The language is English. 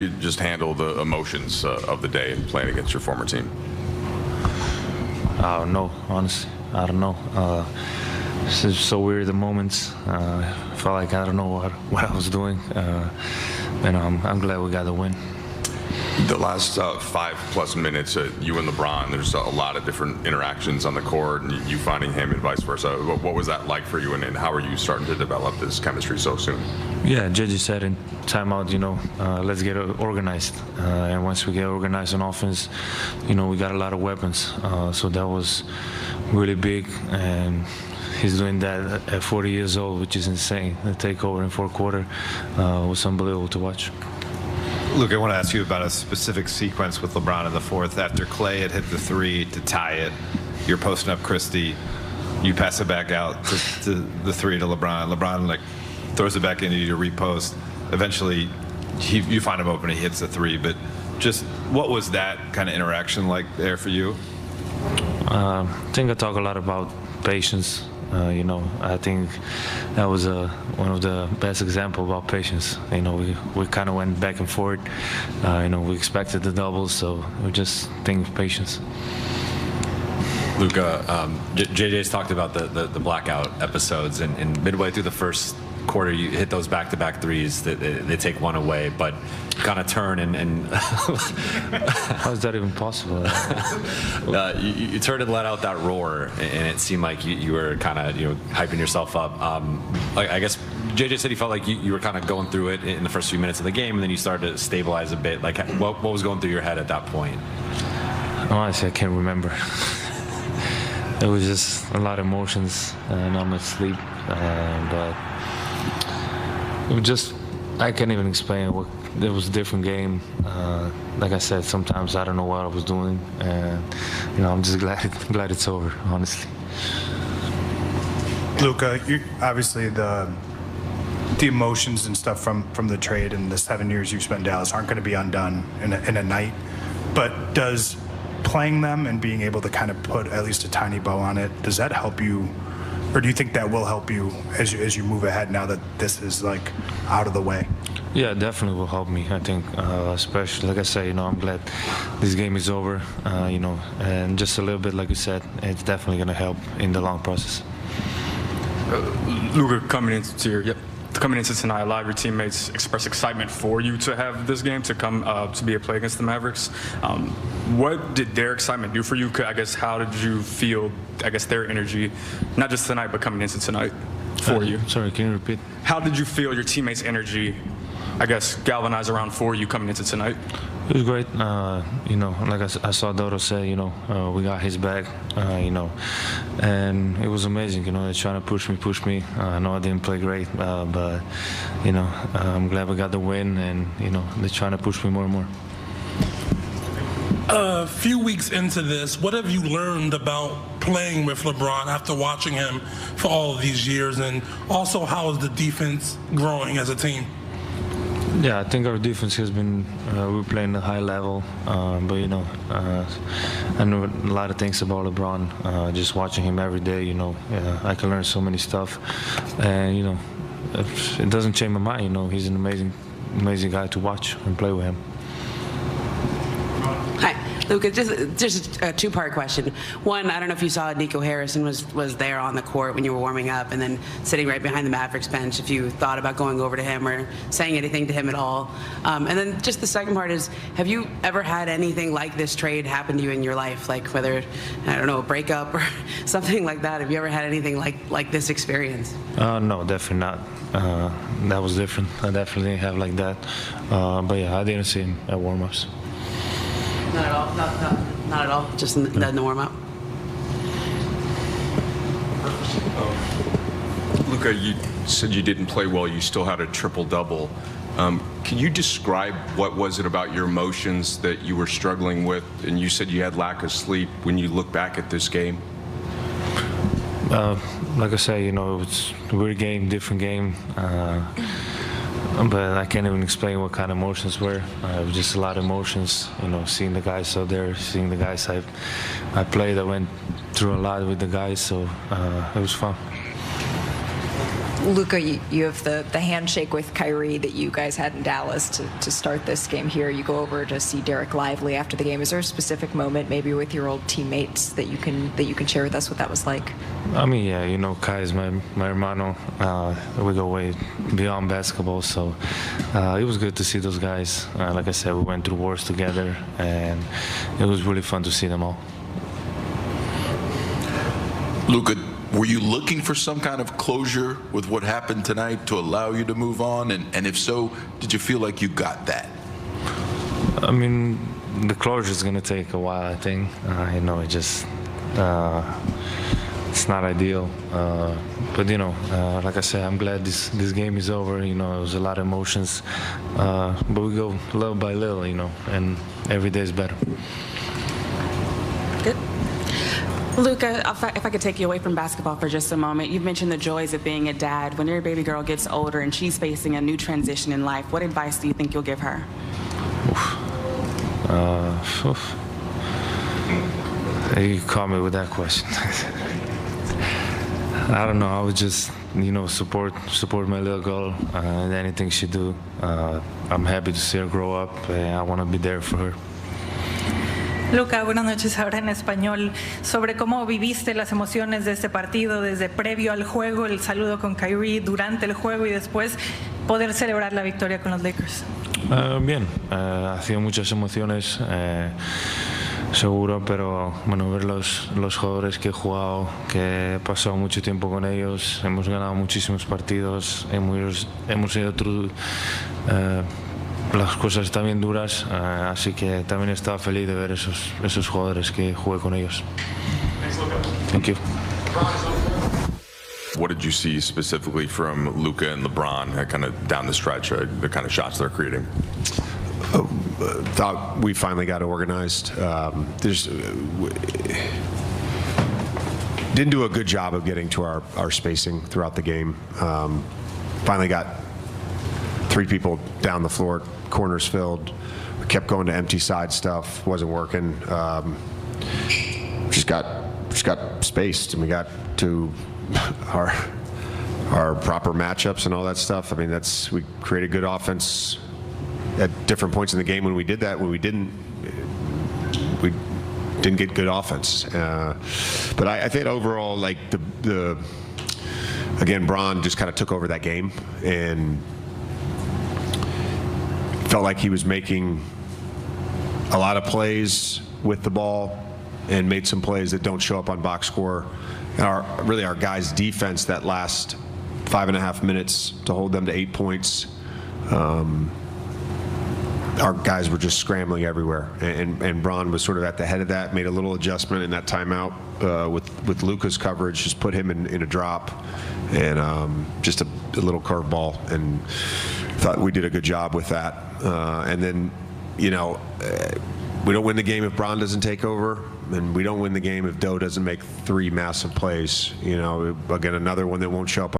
You just handle the emotions of the day and playing against your former team? I don't know, honestly. I don't know. It's just so weird, the moments. Felt like I don't know what I was doing. I'm glad we got the win. The last 5+ minutes, you and LeBron, there's a lot of different interactions on the court, and you finding him and vice versa. What was that like for you, and how are you starting to develop this chemistry so soon? Yeah, JJ said in timeout, let's get organized. And once we get organized on offense, we got a lot of weapons. So that was really big, and he's doing that at 40 years old, which is insane. The takeover in fourth quarter was unbelievable to watch. Luke, I want to ask you about a specific sequence with LeBron in the fourth. After Clay had hit the three to tie it, you're posting up Christie, you pass it back out to the three to LeBron. LeBron throws it back into you to repost. Eventually, you find him open, he hits the three. But just what was that kind of interaction like there for you? I think I talk a lot about patience. I think that was one of the best examples about patience. We kind of went back and forth. We expected the doubles, so we just think of patience. Luka, JJ's talked about the blackout episodes, and midway through the first quarter, you hit those back-to-back threes. They take one away, but kind of turn and how is that even possible? you turned and let out that roar, and it seemed like you were kind of hyping yourself up. I guess JJ said he felt like you were kind of going through it in the first few minutes of the game, and then you started to stabilize a bit. What was going through your head at that point? Honestly, I can't remember. It was just a lot of emotions, not much sleep, but it was just, I can't even explain what. It was a different game. Like I said, sometimes I don't know what I was doing, and I'm just glad it's over, honestly. Luka, obviously the emotions and stuff from the trade and the 7 years you've spent in Dallas aren't going to be undone in a night. But does playing them and being able to kind of put at least a tiny bow on it, does that help you, or do you think that will help you as you move ahead now that this is out of the way? Yeah, definitely will help me. I think, especially like I said, I'm glad this game is over. And just a little bit, like you said, it's definitely going to help in the long process. Luka, coming into tonight, a lot of your teammates expressed excitement for you to have this game, to come to be a play against the Mavericks. What did their excitement do for you? I guess, how did you feel, their energy, not just tonight, but coming into tonight for you? Sorry, can you repeat? How did you feel your teammates' energy, galvanize around for you coming into tonight? It was great. Like I saw Dodo say, we got his back, and it was amazing. They're trying to push me. I know I didn't play great, but, I'm glad we got the win, and, they're trying to push me more and more. A few weeks into this, what have you learned about playing with LeBron after watching him for all of these years, and also how is the defense growing as a team? Yeah, I think our defense has been, we're playing at a high level, but I know a lot of things about LeBron, just watching him every day, I can learn so many stuff, and, it doesn't change my mind, he's an amazing guy to watch and play with him. Hi, Luka, just a two-part question. One, I don't know if you saw Nico Harrison was there on the court when you were warming up, and then sitting right behind the Mavericks bench, if you thought about going over to him or saying anything to him at all. And then just the second part is, have you ever had anything like this trade happen to you in your life, whether, I don't know, a breakup or something like that? Have you ever had anything like this experience? No, definitely not. That was different. I definitely didn't have like that. But yeah, I didn't see him at warm-ups. Not at all? Not at all? Just in the warm-up? Luka, you said you didn't play well. You still had a triple-double. Can you describe what was it about your emotions that you were struggling with? And you said you had lack of sleep when you look back at this game. Like I said, it was a weird game, different game. But I can't even explain what kind of emotions were. It was just a lot of emotions, seeing the guys out there, seeing the guys I played. I went through a lot with the guys, so it was fun. Luka, you have the handshake with Kyrie that you guys had in Dallas to start this game here. You go over to see Derek Lively after the game. Is there a specific moment, maybe with your old teammates, that you can share with us what that was like? I mean, yeah, you know, Kai is my hermano. We go way beyond basketball, so it was good to see those guys. Like I said, we went through wars together, and it was really fun to see them all. Luka, were you looking for some kind of closure with what happened tonight to allow you to move on? And if so, did you feel like you got that? I mean, the closure is going to take a while, I think. You know, it just, it's not ideal. But, you know, like I said, I'm glad this game is over. You know, it was a lot of emotions. But we go little by little, you know, and every day is better. Good. Luka, if I could take you away from basketball for just a moment, you've mentioned the joys of being a dad. When your baby girl gets older and she's facing a new transition in life, what advice do you think you'll give her? You caught me with that question. I don't know. I would just, you know, support my little girl and anything she do. I'm happy to see her grow up, and I want to be there for her. Luka, buenas noches. Ahora en español, sobre cómo viviste las emociones de este partido desde previo al juego, el saludo con Kyrie durante el juego y después poder celebrar la victoria con los Lakers. Bien, ha sido muchas emociones, seguro, pero bueno, ver los jugadores que he jugado, que he pasado mucho tiempo con ellos, hemos ganado muchísimos partidos, hemos ido through las cosas también duras, así que también estaba feliz de ver esos jugadores que jugué con ellos. Thank you. What did you see specifically from Luka and LeBron kind of down the stretch, the kind of shots they're creating? Thought we finally got organized. Didn't do a good job of getting to our spacing throughout the game. Finally got 3 people down the floor, corners filled. We kept going to empty side stuff, wasn't working. Just got spaced, and we got to our proper matchups and all that stuff. I mean, we created good offense at different points in the game when we did that. When we didn't get good offense. But I think overall, like again, Bron just kind of took over that game and felt like he was making a lot of plays with the ball and made some plays that don't show up on box score. And our guys' defense that last 5.5 minutes to hold them to 8 points. Our guys were just scrambling everywhere, and Bron was sort of at the head of that. Made a little adjustment in that timeout with Luka's coverage, just put him in a drop, and just a little curveball, and thought we did a good job with that. And then, you know, we don't win the game if Bron doesn't take over, and we don't win the game if Doe doesn't make 3 massive plays. You know, again, another one that won't show up